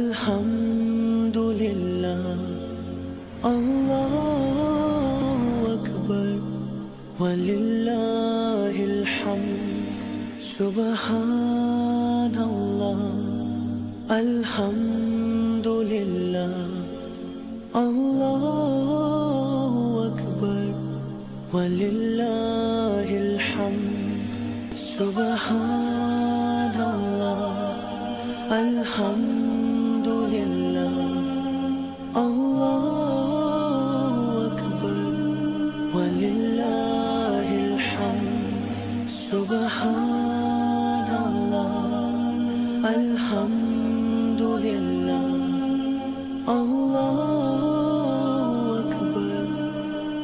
الحمد لله الله أكبر ولله الحمد سبحان الله الحمد لله الله أكبر ولله الحمد سبحان الله الحمد لله الله أكبر ولله الحمد سبحان الله الحمد لله الله أكبر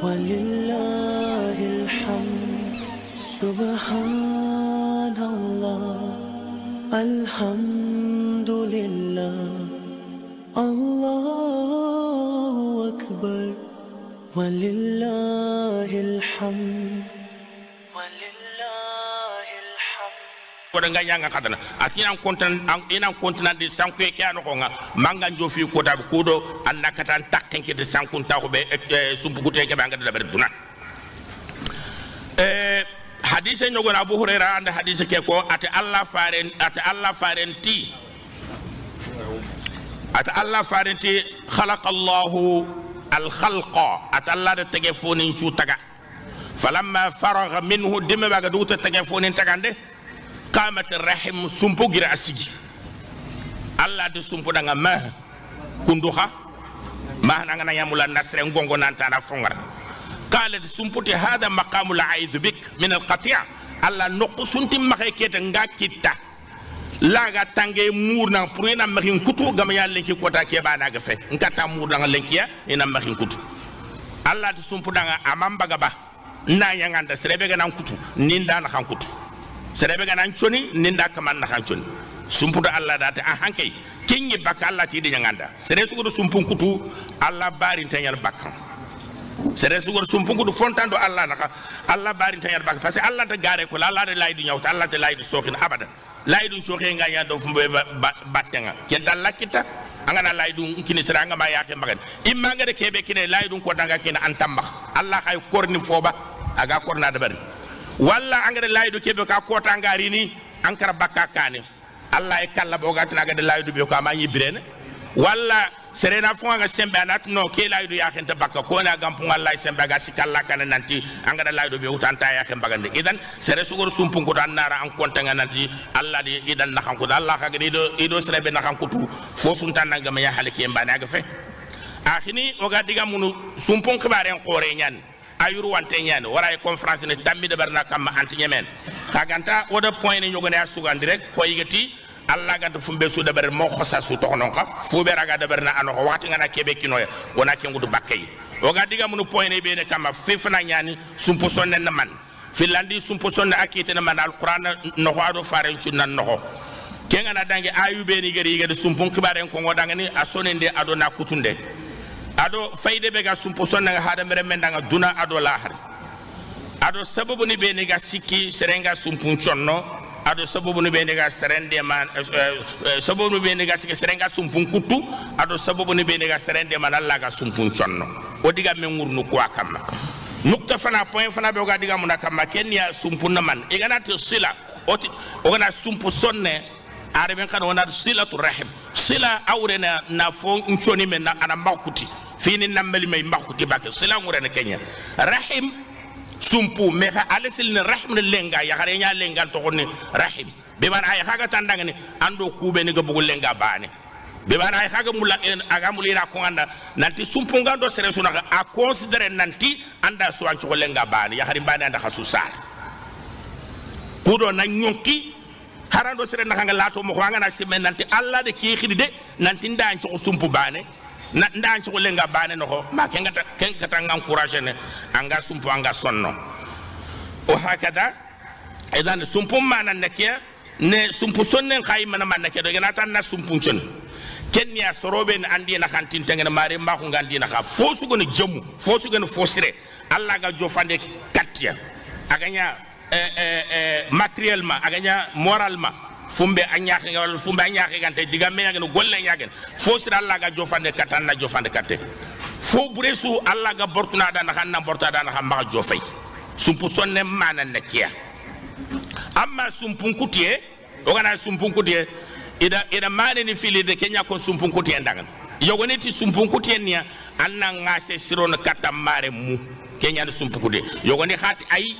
ولله الحمد سبحان الله الحمد لله الله أكبر ولله الحمد ولله الحمد kodanga nyanga katana atina kontan de sanku ke ano ko nga manga jofi ko tab kudo anna katan takkenke de sankun ta ko be sumbu gute ke banga da ber duna hadise nyogo na Abu Hurairah anda hadise ke ko ate Allah farenti khalaqa Allahu al-khalqa ate Allah de tege fonin cu taga falamma faragha minhu dimma baga duta tege fonin tagande qamat rahim sumpu gira asigi Allah de sumpu danga ma kunduha ma nanga na yamula nasre ngongo nantana fongara قالت سمبوتي هذا مقام العيذ بك من القطيع الله نقصنت مخيكيت نغاكيتا لاغا تانغي مورنا بروينا مخين كوتو غام يالنكي كوتا كيبانا غفه نكاتا مورنا لنكيا انا مخين كوتو الله دي سمبو داغا امام باغا نا يانغاندا سريبيغا نان كوتو نيندا نخان كوتو سريبيغا نان تشوني نيندا كمان نخان تشوني سمبو الله داتي هانكاي كيني باكا الله تي دي يانغاندا سريسوغو سمبو كوتو الله بارين تانيال باكان sere sugar sumpungu du fontando Allah naka Allah bari tanyar bak parce que Allah ta gare ko Allah de laydu nyawta Allah de laydu sokin abada laydu choke nga ya do fumbe battenga ken dalla kita angana laydu kini sera nga ma yake magan imma nga de kebe kine laydu ko danga kina antamba Allah kay korni foba aga korna de bari walla angare laydu kebe ka kota ngari ni ankara bakka kane Allah e kala boga tanaga de laydu be ko ma yibirene walla serena fonga sembe anat no ke laydu ya khenta bakka ko na gampung Allah sembe ga sikalla kana nanti angada laydu be utanta ya khem bagande idan sere sugur sumpung ko dan nara an konta nanti Allah di idan na ko Allah ka gidi do sere be na kan kutu fo sunta na ga ya halike mbana ga fe akhini o ga diga munu sumpung khibare qore nyan ayuru wante nyan wara conférence ne tammi de barna kam anti nyemen kaganta o de point ni nyogone asugan direct ko yigati Allah ga fumbe su dabar mo xossa su toxnon ka fu be raga dabar na ano wati ngana kebe kinoya wona ke ngudu bakkay o ga diga munu point be ne kama fefna nyani sumpo sonne na man filandi sumpo sonne akite na man alquran no hado faren nan no ke ngana dangi ayube ni gari ga sumpo kibaren ko ngodanga ni asonende ado na kutunde ado fayde be ga sumpo sonne ga hada mere mendanga duna ado lahar ado sababu ni be ne ga sikki serenga sumpo chonno ado sababu ni bende ga serende man sababu ni bende ga serenga sumpun kutu ado sababu ni bende ga serende man Allah ga sumpun chonno o diga men ngurnu ko akamma nukta fana point fana be ga diga mun akamma kenya sumpun man e gana to sila o gana sumpu sonne are ben kan wona silatu rahim sila awrena na fo nchoni men na ana makuti fini nameli may makuti bak sila ngurena kenya rahim sumpu meha alesil ne rahim ne lenga ya xare nya lenga to ni rahim be man ay xaga tandanga ni ando kube ni ga bugul lenga baane be man ay xaga mula aga mulira ko anda nanti sumpu ngando sere suna a considérer nanti anda so ancho lenga baane ya xari baane anda khasusar kudo na nyonki harando sere na nga lato mo ko ngana simen nanti alla de ki xidi de nanti nda ancho sumpu baane na ndan ci ko lenga baane no ko ma ken kata ngam encourager ne anga sumpu anga sonno o hakada idan sumpu mana nakia ne sumpu sonnen khay mana man nakia do gena tan na sumpu chon ken ya sorobe ne andi na kan tin tengena mari ma ko ngandi na ka fo su gone jemu fo su gone fo sire alla ga jofande katia aganya matériellement aganya moralement fumbe anyaaxe wala fumbe anyaaxe gante diga me ngano golle nyaagen fo sira Allah ga jofande katana jofande katte fo buresu Allah ga bortuna da na hanna borta da na ma jofay sumpu sonne mana nekia amma sumpun kutiye o gana sumpun kutiye ida mane ni fili de kenya ko sumpun kutiye ndangan yogoni ti sumpun kutiye niya anna ngase siron katamare mu kenya ni sumpun kutiye yogoni khati ay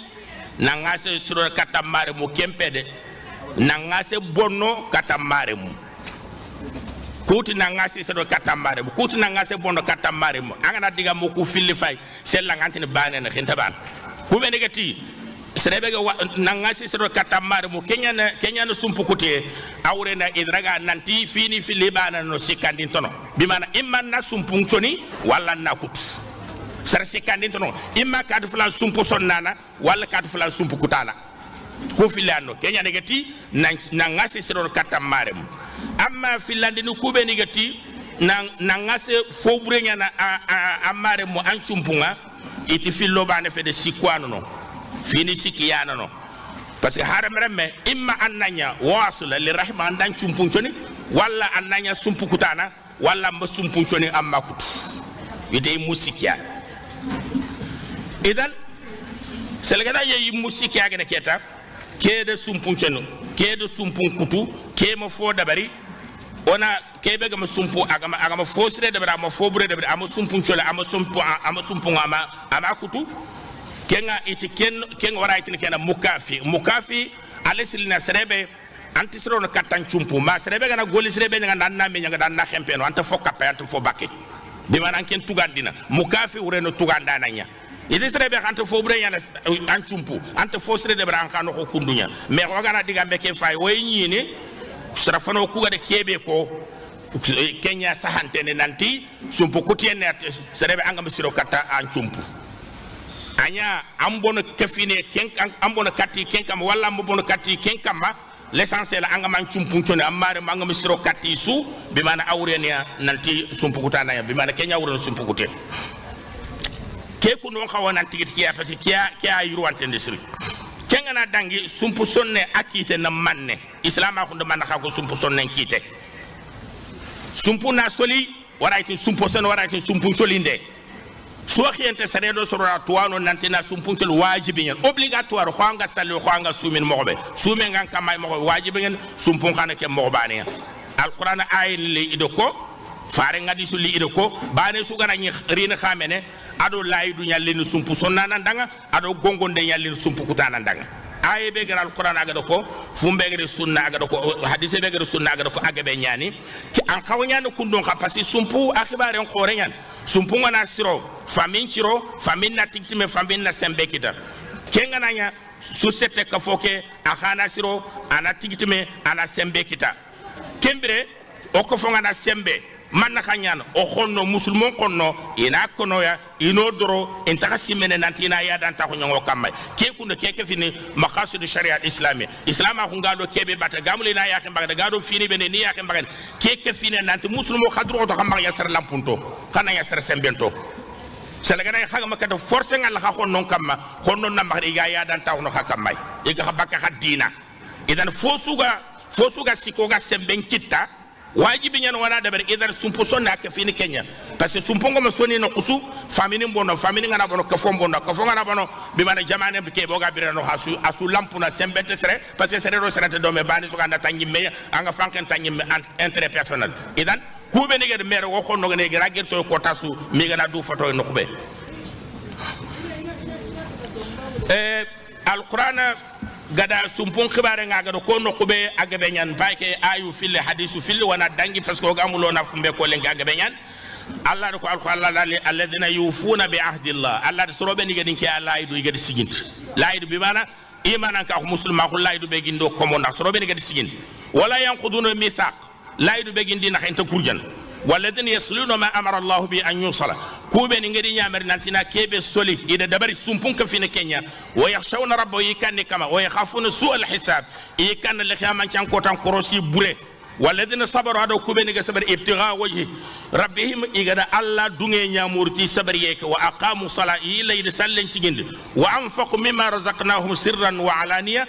na ngase siron katamare mu kempede na ngase bonno katamare mu kuti na ngase siron katamare mu kuti na ngase bonno katamare mu angana diga mo ku fili fay sella ngantini bane na khintaban kube negati serebe na ngasi sero katamare mu kenya na sumpu kutie awre na idraga nanti fini filibana no sikandi tono bimana imma na sumpu choni wala na kutu sar sikandi tono imma kadu fula sumpu sonnana wala kadu fula sumpu kutala ko filano kenya negati na ngasi sero katamare mu amma filandi no kube negati na ngasi fobrenya na amare mu an sumpunga iti fillo bane fede sikwano no fini sikiyana no parce que haram remme imma annanya wasula li rahma andan chumpunchoni walla annanya sumpukutana walla mba sumpunchoni amma kutu ide musikiya idan selgada ye musikiya gene keta kede sumpunchoni kede sumpunkutu kema fo dabari ona kebe gama sumpu agama fosire dabara ama fobure dabara ama sumpunchole ama sumpu ama kutu kenga iti ken wara iti kena mukafi alesilina serebe antisro no katan chumpu ma serebe gana goli serebe nga nanna me nga danna khempeno anta fokka anta fo bakke di man ken tugandina mukafi ureno tuganda nanya iti serebe anta fo bure yana an chumpu anta fo serebe bran kanu ko kundunya me ko gana diga meke fay way nyini strafano ku gade kebe ko kenya sahantene nanti sumpu kutiene serebe anga misiro kata an chumpu anya ambono kafine ambono katti kenkam walla ambono katti kenkama l'essentiel anga man chumpuntone amare manga misiro katti su bi mana awrenia nanti sumpukutana ya bi mana kenya awren sumpukute ke ku non xawana tigit kiya parce que kiya yurwante ndesri kenga na dangi sumpu sonne akite na manne islam a khunda man xako sumpu sonne kite sumpu na soli warayti sumpu sonne warayti sumpu solinde so xiyente saredo sorora tuwano nantina sumpuntel wajibi ngeen obligatoire xoanga stalli xoanga sumin moxobe sumen ngan kamay moxobe wajibi ngeen sumpun xana ke moxobane alquran ayin li idoko fare ngadi su li idoko bane su gana ñi rina xamene ado laydu ñallin sumpu sonna nandanga ado gongonde ñallin sumpu kutana ndanga aye be gara alquran aga doko fumbe gara sunna aga doko hadise be gara sunna aga doko aga be ñani ci an xawñan kundon xa pasi sumpu akhibare on xore ñan sumpunga na siro famin ciro famin na tiktime famin na sembekita kenga nanya susete kafoke akana siro ana tiktime ana sembekita kembere okofonga na sembe manna kanyano o khonno musulmon konno ina kono ya ino doro intaka simene nantina ya dan ta ko nyongo kamay ke kundo keke fini maqasid sharia islami islama ko ngado kebe bata gamule na ya khimba gado fini bene ni ya khimba keke fini nanti musulmo khadro to khamba ya sar lampunto kana ya sar sembento selagana khaga makata force ngal kha khonno kamma khonno na mahri ya dan ta no khakamay e ga bakka khadina idan fosuga sikoga semben kitta wajibi ñan wana dabar idar sumpu sonna ka fini kenya parce que sumpu ngoma soni no kusu famini bono famini ngana bono ka fombo ndo ka fonga na bono bi mana jamane bi ke boga birano hasu asu lampuna sembete sere parce que sere do sere do me bani so ganda tangi me anga fanken tangi me intérêt personnel idan kube ne gede mere wo xonno ne gira gerto ko tasu mi gana du photo no xube alquran gada sumpun khibare nga gado ko no kube agabe nyan bayke ayu fil hadisu fil wana dangi parce que o gamulo na fumbe ko len agabe nyan allah ko alquran alladhina yufuna bi ahdillah allah sorobe ni gadin ke allah idu gadi sigint laidu bi mana imanan ka muslima ko laidu be gindo ko mo na sorobe ni gadi sigint wala yanquduna mithaq laidu be gindi na xenta kurjan والذين يصلون ما امر الله به ان يوصل كوبن ngedi ñamer nantina kebe soli ida dabari sumpun ka fina kenya wa yakhshawna rabbahu yakan kama wa yakhafuna su al hisab yakan le khama chan ko tan korosi bure والذين صبروا هذا كوبن ga sabar ibtigha wajhi rabbihim igada alla dunge ñamurti sabar yek wa aqamu salati layl sallen ci gindi wa anfaqu mimma razaqnahum sirran wa alaniya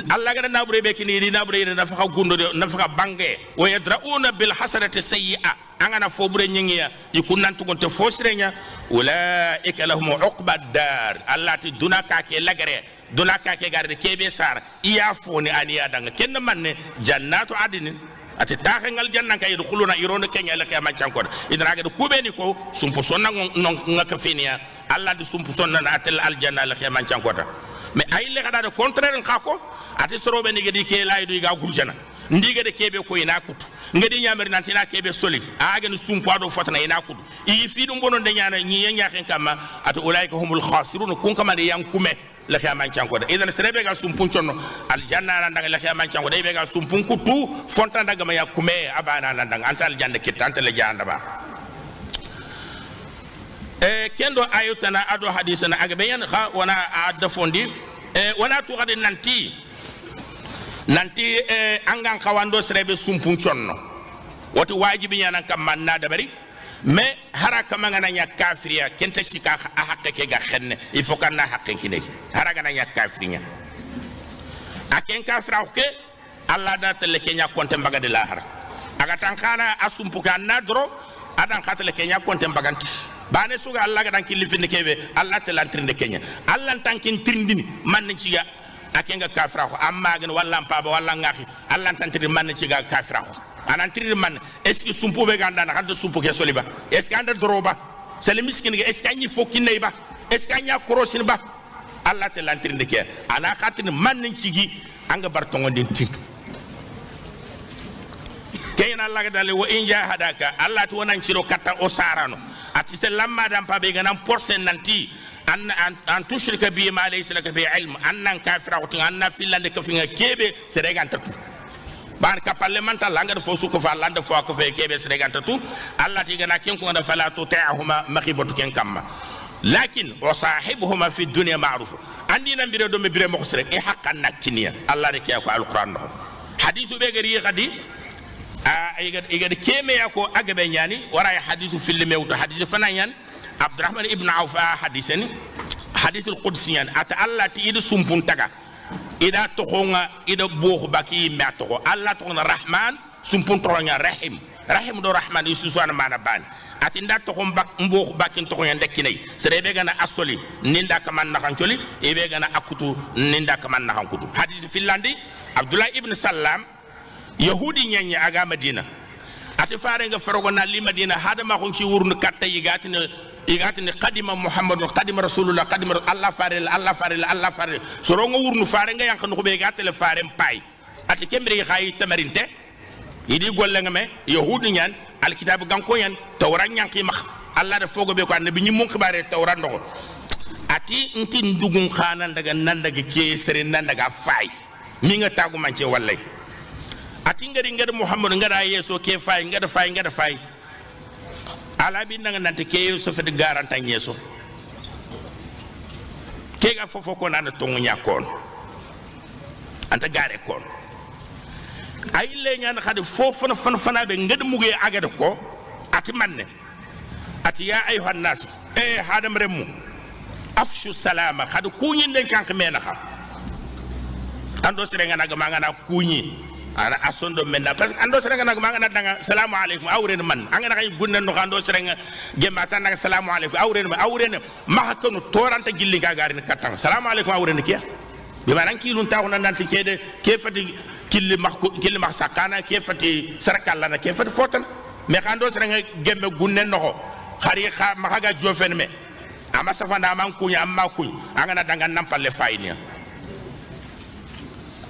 Allah ga nabure be kini di nabure ina nafaka gundo nafaka bange wa yadrauna bil hasanati sayyi'a angana fobure nyingiya ikunantu gonte fosrenya ulaika lahum uqbad dar Allah ti dunaka ke lagare dunaka ke garde kebe sar iya foni aniya danga ken manne jannatu adnin ati taxangal jannan kay dukhuluna irono kenya la kay manchankor idraga de kubeni ko sumpu sonna ngaka finiya Allah di sumpu sonna atel aljanna la kay manchankor mais ay le kada de contraire ngako ati sorobe ni gedi ke laydu ga gurjana ndiga de kebe ko ina kutu ngedi nyameri nantina kebe soli aga ni sumpu ado fotana ina kutu i fi dum bonon de nyana nyi nyaken kama ati ulaika humul khasirun kun kama de yankume la khama chanko de idan serebe ga sumpun chonno al janna nan daga la khama chanko de be ga sumpun kutu fonta daga ma yakume abana nan daga antal jande kit antal janda ba kendo ayutana ado hadisana aga be yan kha wana adda fondi wana tu gade nanti angan kawando serebe sumpun chonno wati wajibi nyana kam manna da bari mais haraka mangana nya kafiriya kenta sika a hakke ke ga xenne il faut kana hakke kine haraka na nya kafiriya aken kafira ke Allah da tele kenya konte mbaga de lahara aga tankana asumpu kan nadro adan khatele kenya konte mbaganti bane suga Allah ga dan kilifinde kebe Allah tele antrinde kenya Allah tankin trindini man ci ga aken ga kafira ko amma gan walla paba walla ngaxi Allah tantiri man ci ga kafira ko anan tiri man est-ce que sumpu be ganda na hande sumpu ke soliba est-ce que anda droba sele miskin ge est-ce que anyi fokki neyba est-ce que anya krosin ba Allah te lantiri ndeke ana khatin man nin cigi anga bartongo din tin kayna Allah ga dale wa in jahadaka Allah to wonan ciro kata o sarano ati se lamma dan pa be ganam porsen nanti an tushrika bi ma laysa laka bi ilm annan kafira ko anna filande ka finga kebe se regantatu ban ka parlementa langa fo suko fa landa fo ko fe kebe sreganta tu Allah ti gana ken ko da fala tu ta'huma makhibatu ken kamma lakin wa sahibuhuma fi dunya ma'ruf andi nan bire do me bire mo sere e haqqan nakiniya Allah de ko alquran no hadithu be gari khadi igad keme ya ko agabe nyani wara hadithu fil mewto hadithu fanyan Abdurrahman ibn Auf hadithani hadithul qudsiyan ata Allah ti idu sumpun taga ida tokonga ida bokh baki metoko Allah tokona rahman sumpun toronya rahim do rahman isu suwana mana ban ati nda tokom bak mbokh bakin tokonya ndekkinay serebe gana asoli ninda kaman nakancoli ebe gana akutu ninda kaman nakankutu hadith filandi Abdullah ibn Salam yahudi nyanya aga Madina ati faare nga farogo na li Madina hada ma ko ci wurnu katta igatini qadima Muhammad qadima rasulullah qadima Allah faril sorongo wurnu faare nga yank no be gatele faare pay ati kembri xay tamarinte idi golle nga me yahudi nyan alkitab ganko yan tawran yanki max Allah da fogo be ko annabi ñi mun xibare tawran ndoko ati nti ndugun xanan daga nan daga ke sere nan daga fay mi nga tagu manche wallay ati ngari Muhammad ngara yeso ke fay ngada fay ala bi nanga nante ke so fe de garanta nyeso ke ga fofo ko nan to nya kon anta gare kon ay le ñaan xade fofo na fana be ngade muge agade ko ati manne ati ya ayuhan nas hadam remu afshu salama xade kuñi den kank mena xam ando sere nga naga ma nga na kuñi ana asondo menna parce que ando serenga nak ma nga danga assalamu alaykum awren man anga nakay gunna no ando serenga gemba tan nak assalamu alaykum awren ma hakano toranta gilli ga garin katang assalamu alaykum awren kiya bi manan kilun taxuna nante kede ke fati killi mak sakana ke fati sarakalla na ke fati fotan me ando serenga gembe gunne no khari kha ma ga jofen me ama safanda man kunya amma kuny anga na danga nampalle fayni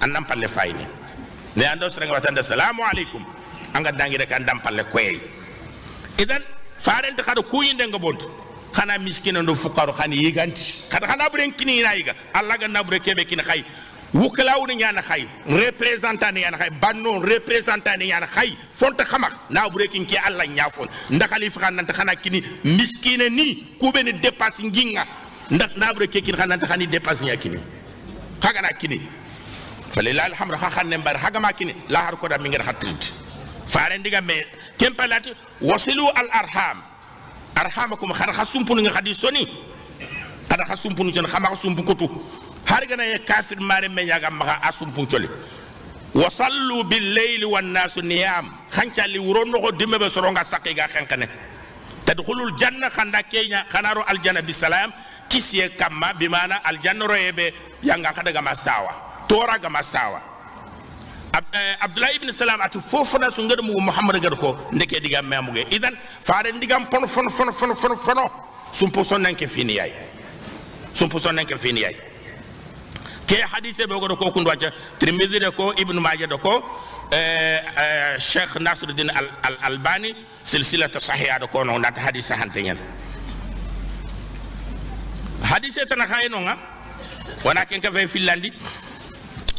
an nampalle fayni ne ando serenga watanda assalamu alaykum anga dangi rek andam palle koy idan farente khado kuyinde nga bont khana miskina ndo fuqaru khani yiganti khana buren kini ina yiga Allah ga nabure kebe kini khay wuklaw ni nyana khay représentant ni nyana khay banno représentant ni nyana khay fonta khamak nabure kin ki Allah nyafon ndakali fa nanta khana kini miskina ni kube ni dépasse nginga ndak nabure ke kini khana nanta khani dépasse nyakini khaga na kini falila alhamra khanne mbar haga makini la har ko da mi ngir khatrit faare ndiga me kempalati wasilu al arhamakum khar khasumpun nga khadi soni kada khasumpun jon khama khasumpu kotu har gana ye kafir mare me nyaga maka asum puncoli wa sallu bil layli wan nasu niyam khancha li wurono ko dimme be soronga saqiga khankane tadkhulul janna khanda kenya khanaro al janna bisalam kisiye kamma bimana al janna royebe yanga kada ga masawa tora ga masawa Abdullah ibn Salam atu fofana su ngada mu Muhammad gado ko ndeke diga memuge idan faare ndigam pon sumpo son nanke fini yay ke hadise be gado ko kundu wacca Tirmidhi de ko Ibn Majah de ko Sheikh Nasiruddin al-Albani silsilatu sahiha de ko no nata hadise hantenyen hadise tan khayno nga wana ken ka fe filandi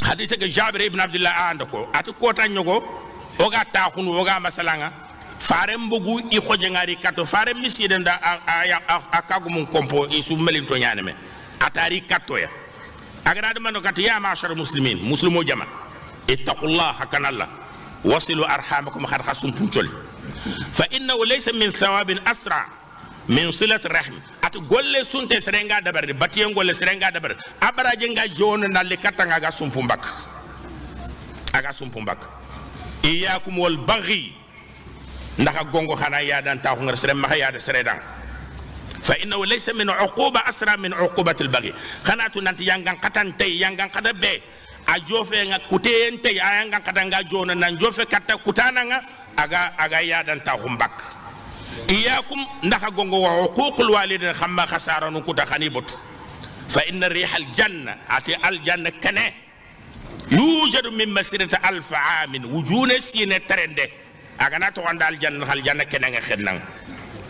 hadise ke Jabir ibn Abdullah andako atu kota nyogo oga takhunu oga masalanga fare mbugu i khojengari kato fare misiden da akagumun kompo isu melinto nyaneme atari kato ya agara man kato ya ma'ashar muslimin muslimo jama ittaqullah hakanallah wasilu arhamakum khad khasum puncol fa innahu laysa min thawabin asra min silat rahim at golle sunte serenga dabar batiyen golle serenga dabar abaraje nga jono nalle katanga ga sumpumbak iyakum wal baghi ndaka gongo khana yadan ta ko ngar serem ma yaada seredan fa innahu laysa min uquba asra min uqubati al baghi khanatu nanti yangan katan tay yangan kada be a jofe nga kuten tay yangan katanga jono nan jofe katta kutana nga aga yadan ta humbak iyakum ndaka gongo wa uququl walidin khamma khasaranu kuta khanibatu fa inna rihal janna ati al janna kane yujadu min masirati alf amin wujuna sine trende agana to andal janna hal janna kene nga xennan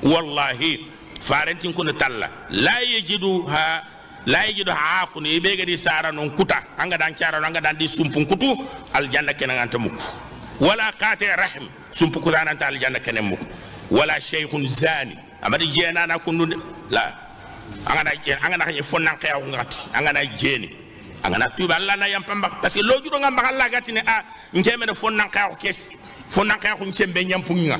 wallahi farentin kun talla la yajidu haaqun ibega di saranu kuta anga dan charano anga dan di sumpun kutu al janna kene nga tamuk wala qati rahim sumpu kuta nan tal janna kene muk wala shaykhun zani amadi jena na kundu la angana xey fonnan xew ngati angana jeni angana tuba Allah na yam pamba parce que loju do ngam Allah gati ne a ngeme ne fonnan xew kes fonnan xew njembe nyampunga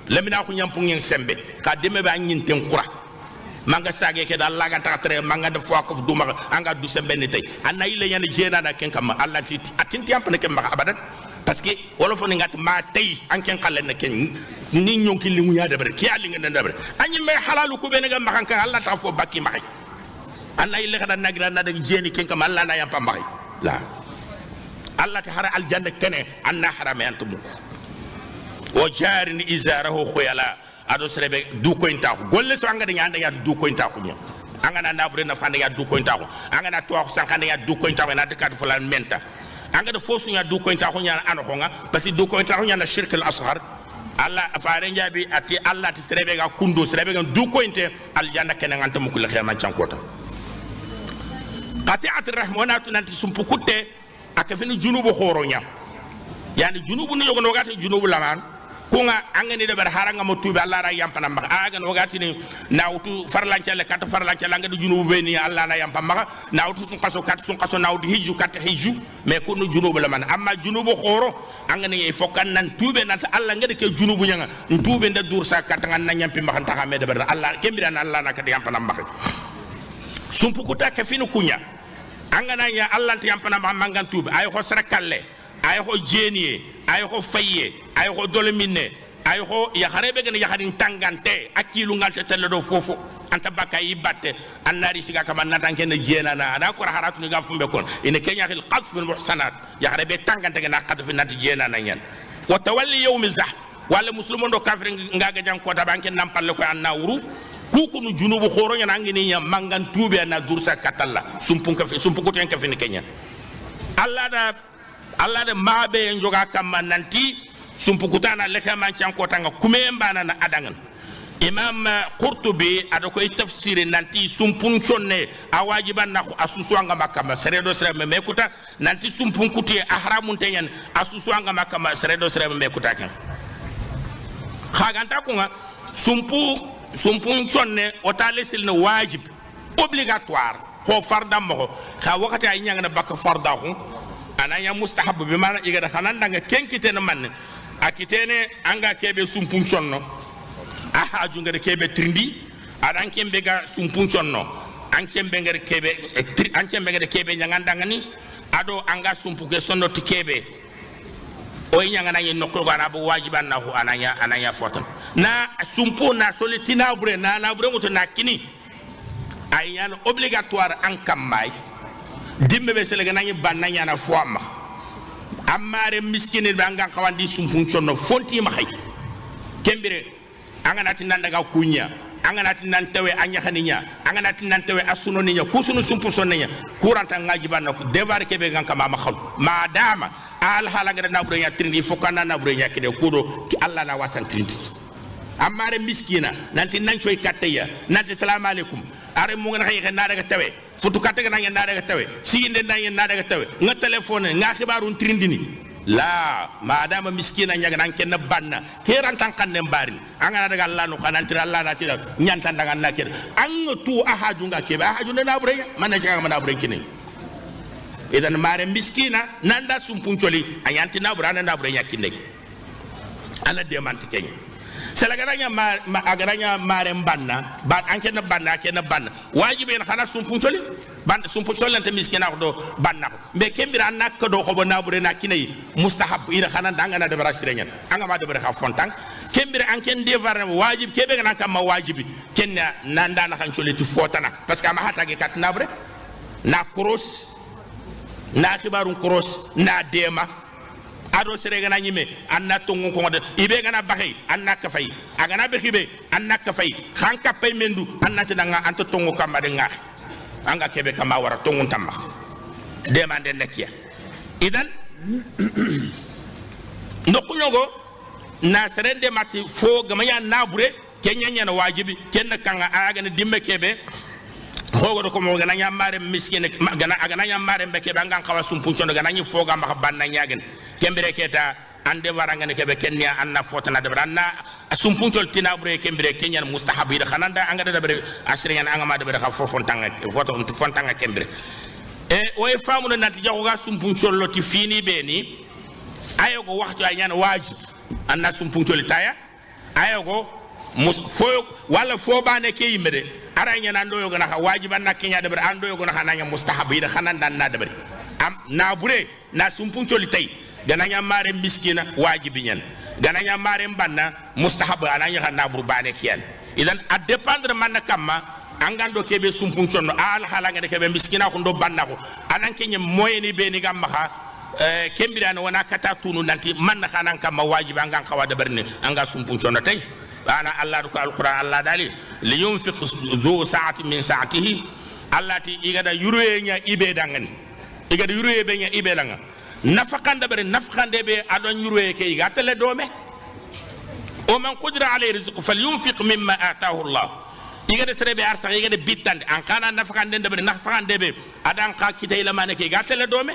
lamina ko nyampunga sembe ka deme ba nyinten qura manga sage ke dal laga ta tre manga de fo ko duma anga du sembe ne tay anay le yan jena na ken kam Allah titi atinti am ne ken ma abadan parce que wala fo ngati ma tay anken xalen ne ken ni ñonki li mu nya debre ki ali nga debre anyi may halalu ko be nga makan ka Allah ta fo bakki maxay anay le xada nagira na de jeni ken kam Allah na yam pa maxay la Allah ta hara al janna kene anna harama antum o jarin izarahu khuyala ado serebe du ko inta ko golle so anga de nyanda ya du ko inta ko nya anga na nabure na fande ya du ko inta ko anga na to ko sankande ya du ko inta ko na de kad fulan menta anga de fosu nya du ko inta ko nya an ko nga parce que du ko inta ko nya na shirk al asghar Allah faare njabi ati Allah ti serebe ga kundo serebe ga du ko inte al janna ken nganta mukul khema chankota qati'at ar-rahmanatu nanti sumpu kutte akafini junubu khoronya yani junubu no yogo no gati junubu laman kunga angani de bar haranga mo tubi Allah ra yampana mak aga no gati ni nawtu farlancale kat farlancale nga de junubu be ni Allah na yampa mak nawtu sun qaso nawdu hiju kat hiju mais kunu junubu laman amma junubu khoro angani e fokan nan tube nan Allah nga de ke junubu nyanga tube nda dur sa kat ngan na nyampi mak ta xame de bar Allah kembira na Allah na kat yampana mak sumpu kuta ka finu kunya angana ya Allah ta yampana mak mangan tube ay ko srakalle ay ko jeniye ay ko faye ay ko dolmine ay ko ya harebe gene ya hadin tangante akilu ngante tele do fofo anta bakay batte annari siga kama natanke ne jena na ana ko haratu ni ga fumbe kon ine kenya khil qadf al muhsanat ya harebe tangante gena qadf nati jena na nyen wa tawalli yawm zahf wala muslimun do kafir ngaga jang ko tabanke nampalle ko anna wuru kukunu junubu khoro nyana ngini nya mangan tube na dursa katalla sumpun ko ten ka fin kenya Allah da mabe njoga kamma nanti sumpukutana leka mancan ko tanga kumemba na adangan imam Qurtubi adako tafsir nanti sumpun sonne awajiban na asusuanga makama seredo sere mekuta nanti sumpun kuti ahramun tenyen asusuanga makama seredo sere mekuta kan khaganta ko nga sumpun sonne o talesil na wajib obligatoire ko fardam mo kha wakati ay nyanga na bak farda ko ananya mustahab bi mana igada khanan nga kenkitene man akitene anga kebe sumpun sonno aha junga de kebe trindi adan kembe ga sumpun sonno ancem benger kebe nyanganda ngani ado anga sumpu ke sondo ti kebe o nyangana yin nokko gana bu wajiban na hu ananya fotan na sumpu na solitina bure na bure muto na kini ayan obligatoire an kamay dimbe be sele gana banna nyana fo amma amare miskine be anga kawandi sumpu chonno fonti ma khay kembire anga nati nandaga kunya anga nati nan tawe anya khaninya anga nati nan tawe asuno ninya kusunu sumpu sonnya kuranta ngaji banna ko devar kebe ganka ma khol madama al halaga na bure nya trindi fokana na bure nya kide kudo ki alla na wasan trindi amare miskina nanti nan choy kataya nanti assalamu alaikum are mu ngana xey na daga tawe futu katega na ngeen na daga tawe sinde na ngeen na daga tawe nga telephone nga xibarun trindi ni la madama miskina nyaga nan ken banna keran tan kanne mbari anga daga Allah no kanantira Allah na tira nyanta daga na kede an tu ahaju nga kebe ahaju na bure man na jaga man na bure kini idan mare miskina nanda sumpuncholi ayanti na bure na bure nyakinde ana de man tikenya selagaranya agaranya mare banna ban anke na banna ke na banna wajibe en khana sumpuncholi ban sumpuncholi ante miskina do banna be kembira nak do ko na bure na kinai mustahab ina khana danga na de barasirenyen anga ma de bare kha fontang kembira anke devar wajib kebe ngana kam ma wajibi kenna nanda na khan choli tu fotana parce que ma hata ge kat na bure na cross na kibarun cross na dema ado sere gana nyime anna tongu ko de ibe gana baxay anna ka fay agana be xibe anna ka fay xanka pay mendu anna te nga anta tongu kamba de ngax anga kebe kama wara tongu tamma demande nekia idan nokku nyogo na sere de mati fo gamanya nabure kenya nyana wajibi kenna kanga agana dimme kebe hogo ko mo gana nyamare miskine gana nyamare mbeke bangan kawa sumpunchondo gana nyi foga ma banna nyagen kembere keta ande waranga ne kebe kenya anna fotana de branna sumpunchol tinabure kembere kenyan mustahab ida khananda anga de bre asriyan anga ma de bre kha fofon tanga foton tanga kembere e way famu no nanti jago ga sumpunchol loti fini beni ayogo waxtu ay nyana wajib anna sumpunchol taya ayogo foyo wala fo bane ke yimede aranya nando yogo na wajiban na kenya de bre ando yogo na nanya mustahab ida khananda na de bre am na bure na sumpunchol tay gananya mare miskina wajibi nyen gananya mare banna mustahab ananya khana burbane kiyan idan a dépendre man kamma angando kebe sumpunchono al halanga de kebe miskina ko ndo banna ko anan kenye moyeni be ni gamma ha kembirana wana kata tunu nanti man khana kamma wajibi angan khawa de berne anga sumpunchono tay ana allah ko alquran allah dali li yunfiq zu sa'ati min sa'atihi allati igada yuroye nya ibe dangani igada yuroye be nya ibe langa nafaqande bare nafaqande be adon yurwe ke gatale dome o man qudira alayhi rizqu falyunfiq mimma ataahu Allah igade serebe arsa igade bitande an kana nafaqande bare nafaqande be adan ka kitay la manake gatale dome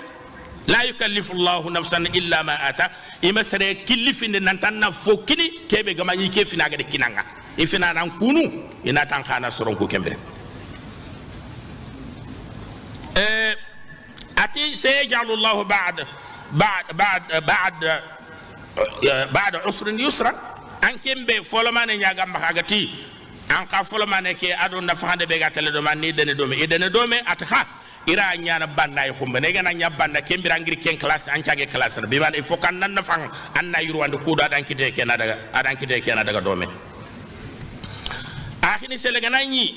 la yukallifu Allah nafsan illa ma ata ima sere killifinde nan tan na fokini kebe gamani ke fina gade kinanga ifina nan kunu ina tan kana soron ko kembe أتي سيجعل الله بعد عسر يسرا أنكم بفلمان يجعل مخاغتي أنك فلمان كي أدون نفخان بيغاتل دوما نيدن دومي إدن دومي أتخا إرا نيانا بانا يخومب نيغانا نيانا بانا كم برانجري كين كلاس أنشاغي كلاس بيبان إفوكان ننفخان أنا يروان دكود أدان كده كينا دغا دومي آخيني سيلغانا ني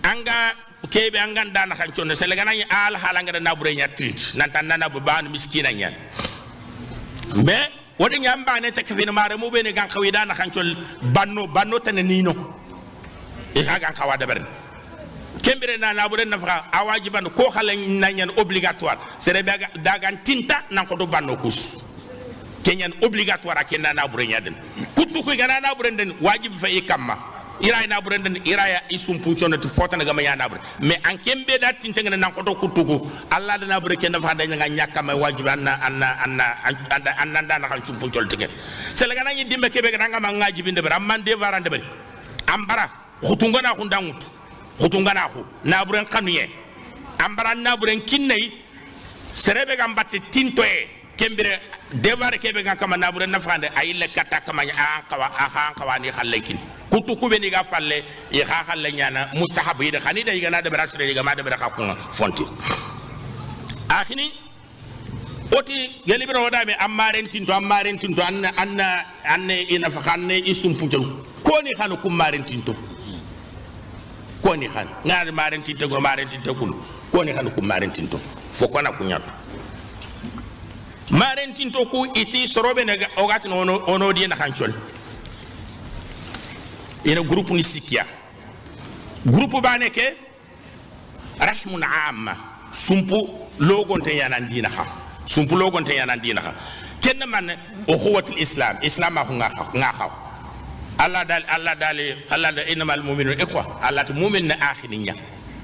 أنغا kebe angan dana kan chonne selegana ni al halanga da nabure nya trit nanta nana bu ban miskina nya me wodi nyamba ne takfina mare mu be ne gan xawi dana kan chol banno tan nino e ha gan xawa dabar kembere na nabure na fa awajiban ko xale na ñan obligatoire sere dagan tinta nan ko do banno kus kenyan obligatoire ak na nabure nya den kutu ko gana nabure den wajib fa ikamma ira na burenden ira ya isum punchono to fotana gama ya nabre me an kembe da tintengena nan ko to kutugo alla da nabre ken da fa da nga nyaka ma wajibi anna da na kan sum punchol tike selaga na nyi dimbe kebe ga nga ma ngaji binde bar amman de varande bari ambara khutunga na khundangut khutunga na khu naburen kanuye ambara naburen kinnay serebe ga mbatte tintoe kembere debar kebe ga kama nabure nafande ay le kata kama an qawa ni khallekin kutu kube ni ga falle e kha khalle nyana mustahab yi de khani de ga na de brasre yi ga ma de bra khakun fonti akhini oti gelibro wadame ammaren tinto anne ina fa khanne isum punjul koni khanu kummaren tinto koni khan ngar maren tinto go maren tinto kun koni khanu kummaren tinto fo kona kunyat maren tinto ku iti sorobe ne ogati ono di na khanchol ina groupe ni sikia groupe baneke rahmun amma sumpu logonte yanan dina kha sumpu logonte yanan dina kha kenna man ukhuwatul islam ma nga kha Allah da innamal mu'minuna ikhwa Allah ta mu'min na akhininya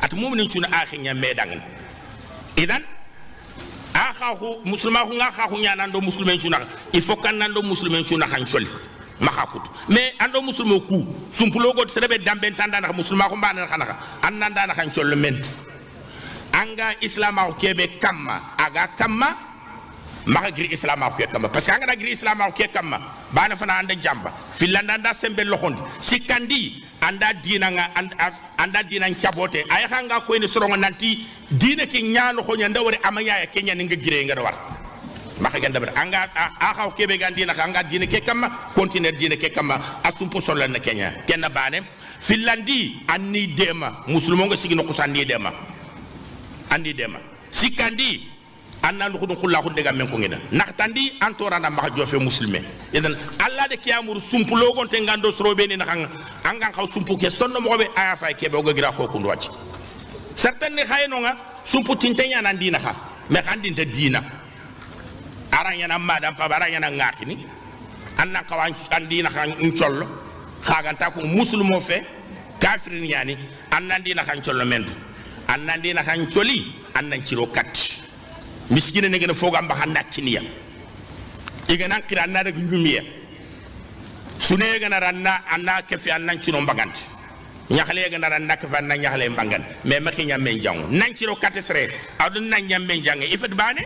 at mu'minin suna akhinya medangan idan akhahu muslima hu nga kha hu nyanan do muslimen suna il faut kan nan do muslimen suna khan choli makakut mais ando muslimo ku sumpu logot serebe dambe tanda na muslima ko mbana khana annan dana khan chol men anga islama ko kebe kamma aga kamma maka giri islama ko kamma parce que anga da giri islama ko kamma bana fana anda jamba filanda anda sembe lokondi sikandi anda dina nga anda dina chabote ay khanga ko ni sorongo nanti dina ki nyaano ko nyanda wori amanya ya kenya nga gire nga war maka ganda ber anga akhaw kebe gandina anga dina ke kamma continuer dina ke kamma asumpo solal na kenya kenna bane filandi anni dema muslimo nga sigino ko sandi dema andi dema sikandi anna lu khudun khullahu dega men ko ngeda naktandi antora na maka jofe muslime idan alla de kiyamur sumpu logon te ngando srobe ni nakanga anga khaw sumpu ke sonno mo be aya fay kebe o gira ko ko ndwaci certaine khayno nga sumpu tintenya nan dina kha me khandi te dina aranya na madam pa baranya na ngakini anna kawan andina kha nchollo khaganta ko muslimo fe kafirin yani anna dina kha nchollo men anna dina kha ncholi anna ciro kat miskine ne gena foga mba hanna kiniya igana kira na rek ngumiya sune gena ranna anna kefi anna ciro mbaganti nyakhale gena ranna kefi anna nyakhale mbangan mais maki nyamme jang nan ciro katesre adun nan nyamme jang ifat bane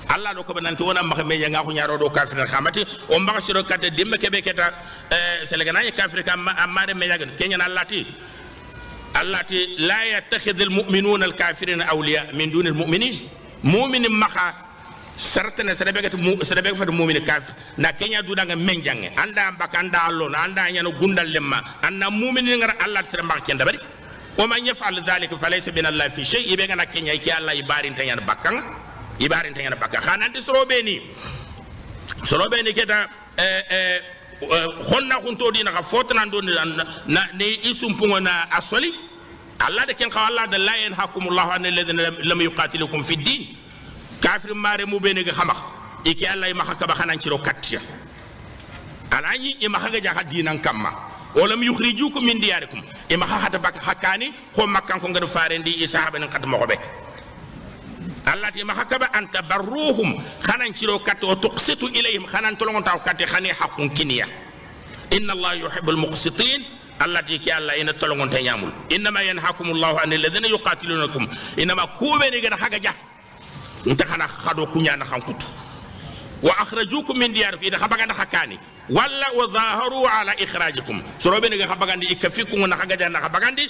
Allah do ko bananti wona maka me nga ko nyaaro do kafir khamati o mba ciro kate dimbe kebe keta selegana kafir kam amare me yagan kenya allati la yattakhidhul mu'minuna al-kafirina awliya min dunil mu'minin mu'min maka sartana serebe fa mu'min kafir na kenya du danga menjange anda mbaka anda allo anda nyano gundal lemma anna mu'min ngara Allah sere mbaka kenda bari o man yaf'al dhalika falaysa min Allah fi shay ibe ngana kenya ki Allah ibarin tan yana bakka khanandi sorobe ni keta khonna khunto dina ka fotna ndo na ne isum pungona asoli Allah de ken khaw Allah de la yanhakumullahu an alladhina lam yuqatilukum fi din kafir mare mu bene ga xamax iki Allah ma hakaba xanan ci ro katya alani e ma haga jaha dinan kamma wala mi yukhrijukum min diyarikum e ma hata bak hakani ko makkan ko ngado farendi e sahaba nan kat mo be Allah ti ma hakaba an tabarruhum xanan ci ro kat o tuqsitu ilayhim xanan tolongon taw kat xani haqqun kiniya inna Allah yuhibbul muqsitin allati ki alla ina tolongon te nyamul inma yanhakumullahu an alladhina yuqatilunakum inma kubeni gana haga ja nta khana khado kunya na khankut wa akhrajukum min diyarikum ida khabaga na khakani walla wa zaharu ala ikhrajikum sorobeni ga khabagandi ikafikum na haga ja na khabagandi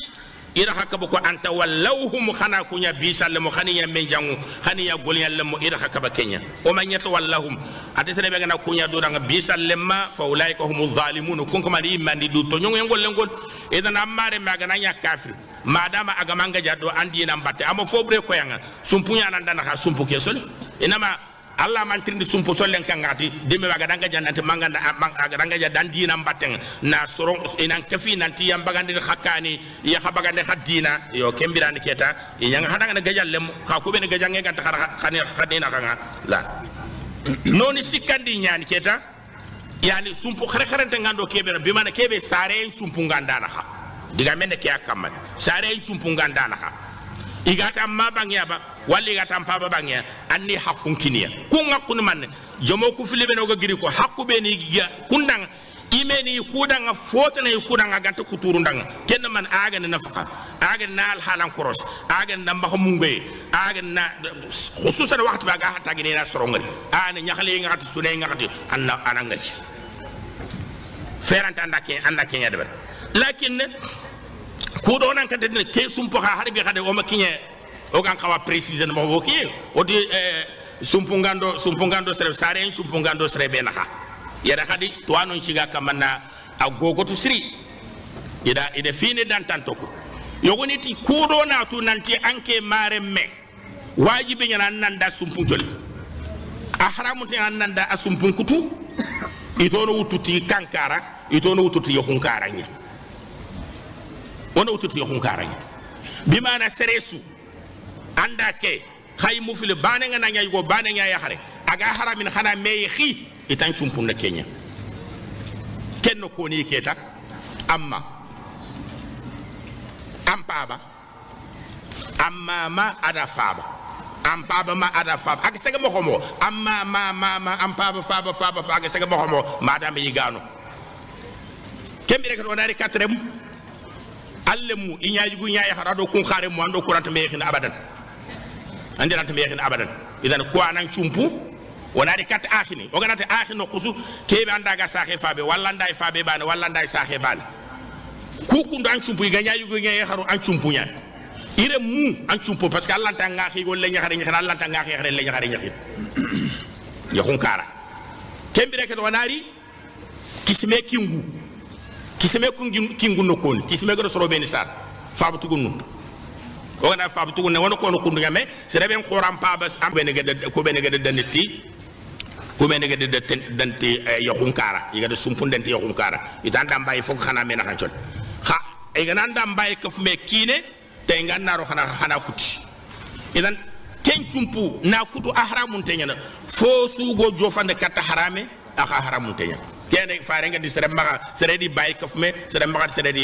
ida hakaba ko anta wallawhum khana kunya bisal mo khaniya men jangu khaniya golya lemo ida hakaba kenya o man yata wallahum ade sene be gana kunya do danga bisal lemma fa ulaika humuz zalimun kun kuma di mandi du to nyong ngol lengol idan amare magana nya kafir madama aga manga jado andi na mbatte amo fobre ko yanga sumpunya nan dana ha sumpu kesol inama Allah man trindi sumpu solen kangati deme waga danga jannante manganda aga danga jadan dina mbatten na soron inan kafi nanti yam bagande khakani ya khabagande khadina yo kembirani keta yanga hadanga gajal lem kha ko ben gajange ganta khadina kanga la noni sikandi nyani keta yani sumpu kharante ngando kebe be mana kebe sare sumpu ngandana kha diga menne ke akamma sare sumpu ngandana kha igata mabangya ba walli igata mpaba bangya anni hakkun kiniya kunga kun man jomo ku filibe no giri ko hakku be ni kundang imeni kudanga fotana kudanga gata kuturu ndanga kenn man aga na nafaka aga na al halan koros aga na mbakh mungbe agna khususan waqt ba ga hatta gine na sorongari ana nyakhale ngati sunay ngati anna anangati feranta andake nya debar lakin ko do nan kante ke sumpo ha harbi khade o makinye o gan kawa préciser mo boki o di sumpungando sere sare sumpungando sere be naka yada khadi to anon shiga kamanna agogotu siri ida fini dan tantoko yogoni ti ko do na to nanti anke mare me wajibi nyana nanda sumpun joli a haramu te nanda asumpun kutu itono wututi kankara itono wututi yokunkara nya ona wututi yokunkara nya bimana seresu anda ke khay mufile bane nga nanya yugo bane nya ya hare aga haramin khana meye khi itan sumpun na kenya kenno ko ni keta amma ampaba amma ma ada faba ampaba ma ada faba ak sega mokomo amma ma ampaba faba ak sega mokomo madame yigano kembe rek do nari katrem allemu inyaaji gu nyaay harado kun khare mo ando kuranta meexin abadan andiranta meexin abadan idan ko anan chumpu wonari kat akhini o ganata akhino qusu kebe andaga saxe fabe walla nday fabe bane walla nday saxe bane kuku ndo an chumpu ganyaay gu nyaay haru an chumpu nyaa ire mu an chumpu parce que Allah tanga xi gol leñu xari ñaxal Allah tanga xi leñu xari ñaxit yakun kara kembi rek do nari kisme kingu no kon kisme go soro beni sar faabu tugunu o gana faabu tugunu wono ko no kundu ngame sere ben khoram pa bas am bene gede ko bene gede daniti ko bene gede danti yakun kara yiga de sumpun danti yakun kara itanda mbay fok xana mena xan ciol kha ay gana ndam mbay ko me kine tay ngannaro xana kuti idan ken sumpu na kutu ahramun tenyana fo sugo jofande katta harame aka haramun tenyana kene faare nga di sere maga sere di bay kafme sere maga sere di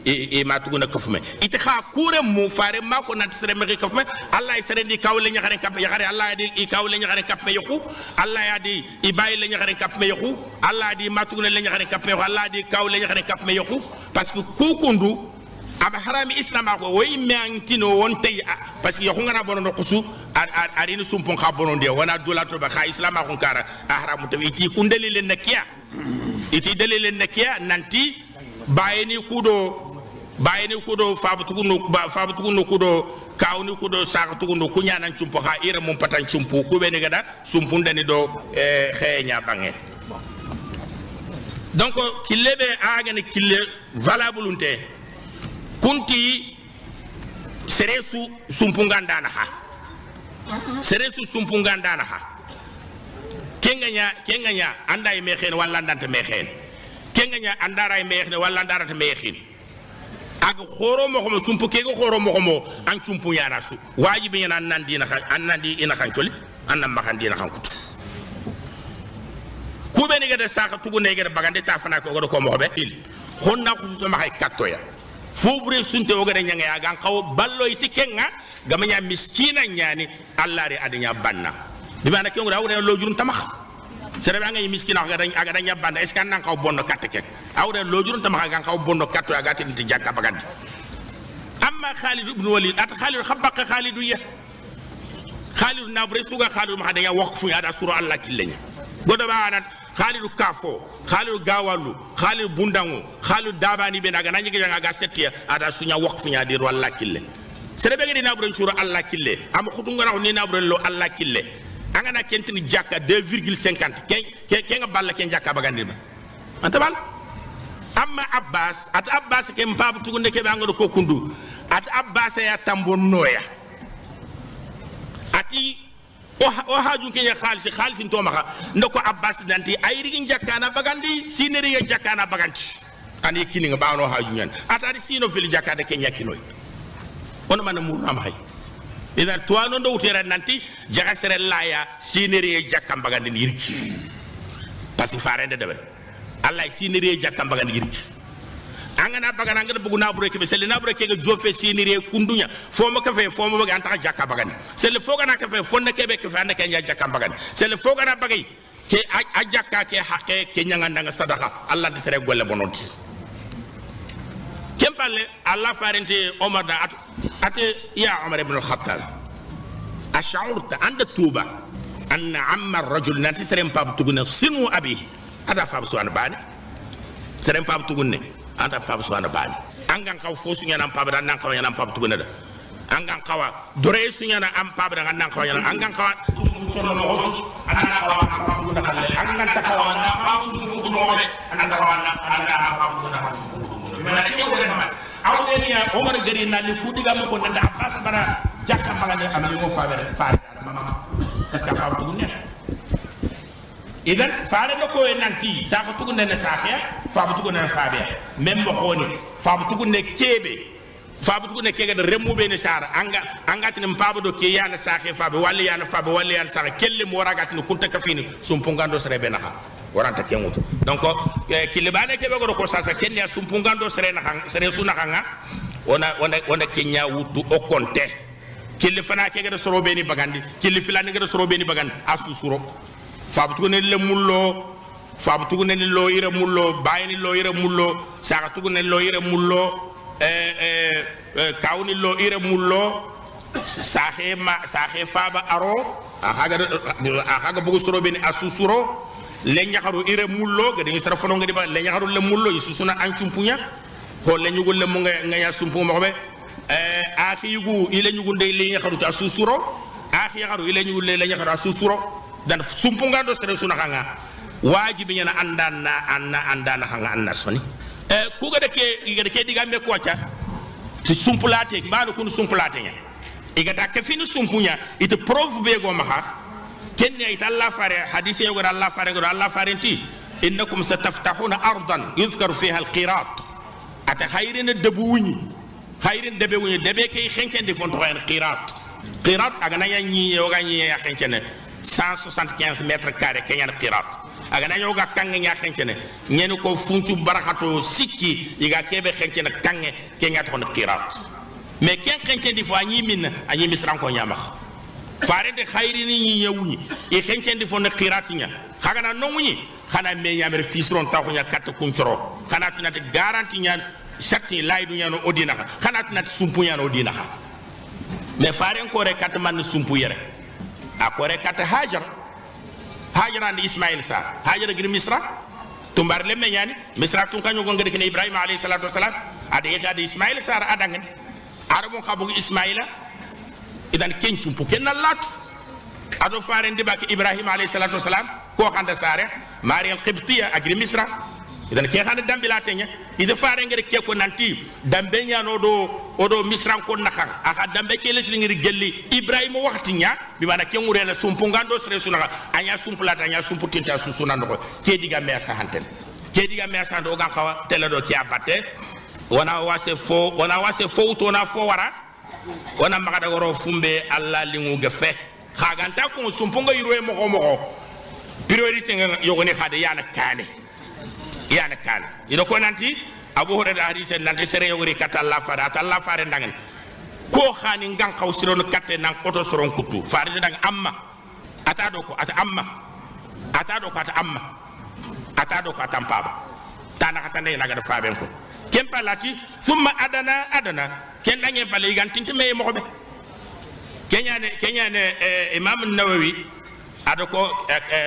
e matuguna kafme ite kha kure mu faare mako nat sere magi kafme allah sere di kawle nya xare kap ya xare allah di i kawle nya xare kap me yoku allah ya di i bay le nya xare kap me yoku allah di matuguna le nya xare kap me yoku allah di kawle nya xare kap me yoku parce que kukundu aba harami islam ko way mantino won tay parce que yokungana bono kusu arini sumpon kha bono de wana dolato ba kha islam ko kara haramu to iti kundeli len nakiya iti dalil nakiya nanti bayeni kudo fabtu no kudo kawni kudo sakatu no kunya nan chumpo kha ira mum patan chumpo ku be ne gada sumpun dani do xeynya bange donc kilebe agane kille valable unte kunti seresu sumpunganda na ha seresu sumpunganda na ha kenganya anday mexen wala ndante mexen kenganya andara mexen wala ndara mexen ag khoro mo ko sumpu ke khoro mo ko an sumpu yana su wajibi yana nandi na annandi ina kan choli annam makandi na kan kutu kube ni gade saka tugu ne gade bagande ta fana ko ko mo be il honna ko su ma hay kattoya fobure sunte o gade nyanga ya gan kaw ballo itikenga gamanya miskina nyani allah re adanya banna bi mana ke ngura awre lo jurun tamax sere ba ngay miskina aga dañ banna est ce que nan kaw bonno katte awre lo jurun tamax gan kaw bonno katto aga tin jakka bagandi amma khalid ibn walid at khalid khabqa khalidu ya khalid nabre suga khalid ma adanya waqfu ya da sura allah killenya godo ba anat khalidu kafo khalidu gawalu khalidu bundango khalidu dabani be naga nanyi ga ga setia ada sunya waqfu nya dir walla kille serebe gadi nabro sura allah kille am khutu ngara ni nabro lo allah kille angana kentini jakka 2,50 ke nga balla ken jakka bagandi ba antabal amma abbas at abbas ke mpabu tugunde ke bango ko kundu at abbas ya tambo noya ati o haju kenya khalisi to maka ndoko abbas danti ayri jakana bagandi sineri ya jakana baganti ani kini nga baano haju nyan atari sino fili jakade kenya kinoy on man mu am hay ida to no ndo wutere nanti jaga sere laya sineri ya jakam bagandi yirki parce que farende deber allah sineri ya jakam bagandi yirki angana bagana ngada bugu na bureke be sele na bureke ga jofe siniri kundunya foma ka fe foma baga anta jakka bagani sele foga na ka fe fonna kebe ke fa na kenya jakka bagani sele foga na bagay ke a jakka ke hakke ke nyanga ndanga sadaqa allah de sere golle bonoti kempalle allah farente omar da أتي يا عمر بن الخطاب أشعرت عند التوبة أن عم الرجل نانتي سرين باب تقولنا سنو أبيه هذا فاب سوانا باني سرين باب تقولنا هذا فاب سوانا باني أنغان كاو فوسو ينام باب دا نان كاو ينام باب تقولنا دا أنغان كاو دريسو ينام أم باب دا نان كاو ينام أنغان كاو سورة نغوص أنغان كاو أم باب تقولنا أنغان تكاو أنام باب تقولنا أنغان كاو أنام باب تقولنا awdeniya Omar gari nani kudiga mo ko nda Abbas bara jakka magane amali mo faare mama parce que fa tugunne idan faare no ko nanti sa ko tugunne ne safiya fa tugunne faabe même mo xoni fa tugunne kebe fa tugunne kege de remube ne sar anga tin mpaba do ke yana saxe faabe walli yana faabe walli yana saxe kelle mo ragati no kunta kafini sumpungando srebe naha waranta kenguto donc kilibane kebe ko sasa kenya sumpungando sere suna kanga ona kenya wutu o konte kilifana kege de soro beni bagandi kilifilani kege de soro beni bagandi asusuro fabtu ne le mullo fabtu ne lo ire mullo bayni lo ire mullo saka tu ne lo ire mullo kawni lo ire mullo sahe faba aro aga bugu soro beni asusuro lenya xaru ire mullo ga dañu sara fono ngadi ba lenya xaru le mullo yisusuna ancumpunya ko leñu gol le mo nga ya sumpu mo be akhi yugu ile ñugu ndey lenya xaru ta susuro akhi xaru ile ñugu le lenya xaru asusuro dan sumpu ngando sere suna xanga wajibi ñana andana xanga anna soni ku ga de ke diga me ko ca ci sumpulate mbano kun sumpulate nya iga dakke fini sumpunya ite preuve be go maha كني أيت الله فارع حديث يقول الله فارع أنتي إنكم ستفتحون أرضا يذكر فيها القيراط أتخيرين الدبوني خيرين دبوني دبكي خنكن دفون تغير قيراط أغنى يوغاني يا خنكن 175 متر كاري كيان قيراط أغنى يوغا كان يا خنكن نينو كو فونتو بركاتو سيكي يغا كيبه خنكن كان كيان تخون قيراط mais ken خنكن دفو أني من أني مسران كو نيامخ farende khairini ni yawuni e xencendi fo ne qiratinya xagana nonguñi xana me ñamer fisron taw nya kat kuncoro xana tunati garanti ñan sakti laydu ñano odina xana tunati sumpu ñano odina mais faren ko re kat man sumpu yere akore kat hajar and ismail sa hajar gir misra tumbar le me ñani misra tun kanyo gonga de ibrahim alayhi salatu wassalam ade ismail sa adangen arabon xabu ismaila idan kencum pu kenna latu ado faren dibak ibrahim alayhi salatu wasalam ko khanda sare mariam qibtiya agri misra idan ke khanda dambila tenya ida faren ngere ke ko nanti dambe nyano odo misran ko nakhan aka dambe ke lesli ngiri gelli ibrahim waxti nya bi mana ke ngure la sumpu ngando sere suna anya sumpu lata anya sumpu tinta susuna ndo ke diga me sahanten ke diga me sahanto o gan kawa tele do ki abatte wana wase fo to na fo wara wana magada goro fumbe alla lingu gefe khaganta ko sumpunga yirwe moko priorité nga yogone khade yana kane ino ko nanti abu hurada hadise nanti sere yogori kata Allah fare ndangen ko khani ngang kaw sirono katte nan auto soron kutu fare ndang amma atado ko atampaba tana kata ne naga faaben ko kempa lati summa adana ken dange bale gantinte me mo be kenyane imam an-nawawi adoko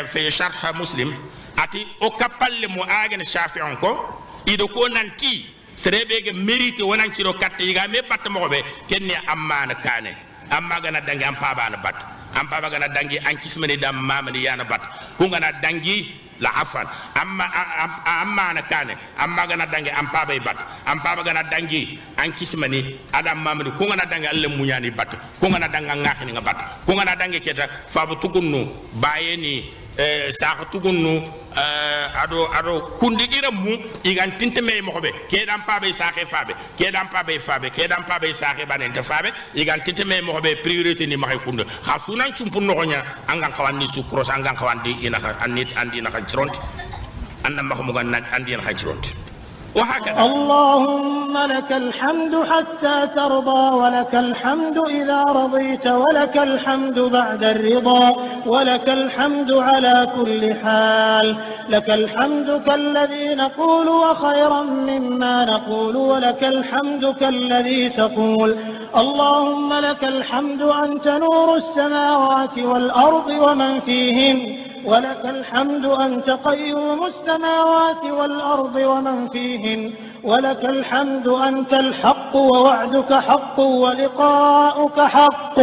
fi sharh muslim ati o kapalle mo agen shafi'on ko ido ko nanti serebe ge mérite wonan ci do katte yiga me batte mo be kenne amana kane amma gana dangi am paba na bat am paba gana dangi an kismani dam mamani yana bat ku gana dangi la afan amma na kane amma gana dangi am paba bat am paba gana dangi an kismani adam mamani ku gana dangi alle munyani bat ku gana danga ngakhini nga bat ku gana dangi keta fabu tukunnu bayeni saxa tugunnu ado kundigira mu igan tinte me mo be kedam pabe saxe fabe kedam pabe saxe banente fabe igan tinte me mo be priorité ni maxay kunde xa sunan chumpu no nya angan xawani su cross angan xawandi ina annit andi na xajronti anda maxmu gan andi na xajronti وهكذا. اللهم لك الحمد حتى ترضى، ولك الحمد إذا رضيت، ولك الحمد بعد الرضا، ولك الحمد على كل حال. لك الحمد كالذي نقول وخيرا مما نقول، ولك الحمد كالذي تقول. اللهم لك الحمد أنت نور السماوات والأرض ومن فيهن، ولك الحمد أنت قيوم السماوات والأرض ومن فيهن، ولك الحمد أنت الحق ووعدك حق ولقاؤك حق.